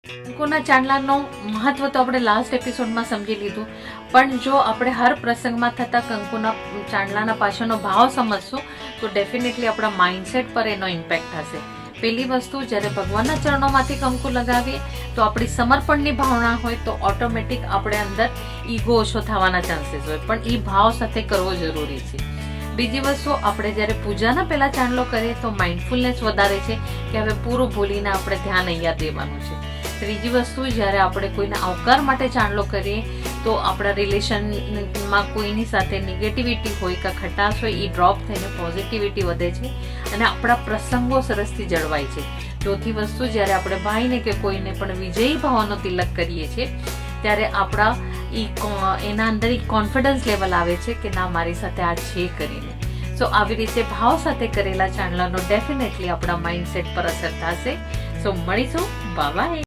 કંકુના ચાંદલાનો મહત્વ તો આપણે લાસ્ટ એપિસોડમાં સમજી લીધું, પણ જો આપણે હર પ્રસંગમાં થતા કંકુના ચાંદલાના પાછળનો ભાવ સમજશું તો ડેફિનેટલી આપણા માઇન્ડસેટ પર એનો ઇમ્પેક્ટ થશે. પહેલી વસ્તુ, જ્યારે ભગવાનના ચરણોમાંથી કંકુ લગાવીએ તો આપણી સમર્પણની ભાવના હોય તો ઓટોમેટિક આપણે અંદર ઈગો ઓછો થવાના ચાન્સીસ હોય, પણ એ ભાવ સાથે કરવો જરૂરી છે. બીજી વસ્તુ, આપણે જ્યારે પૂજાના પહેલા ચાંદલો કરીએ તો માઇન્ડફુલનેસ વધારે છે કે હવે પૂરું ભૂલીને આપણે ધ્યાન અહીંયા દેવાનું છે. ત્રીજી વસ્તુ, જ્યારે આપણે કોઈના આવકાર માટે ચાંદલો કરીએ તો આપણા રિલેશનમાં કોઈની સાથે નેગેટિવિટી હોય કે ખટાશ હોય એ ડ્રોપ થઈને પોઝિટિવિટી વધે છે અને આપણા પ્રસંગો સરસથી જળવાય છે. ચોથી વસ્તુ, જ્યારે આપણે ભાઈને કે કોઈને પણ વિજયી ભાવનો તિલક કરીએ છીએ ત્યારે આપણા એના અંદર એક કોન્ફિડન્સ લેવલ આવે છે કે ના, મારી સાથે આ છે કરીને. સો આવી રીતે ભાવ સાથે કરેલા ચાંદલાનો ડેફિનેટલી આપણા માઇન્ડસેટ પર અસર થશે. સો મળીશું. Bye bye.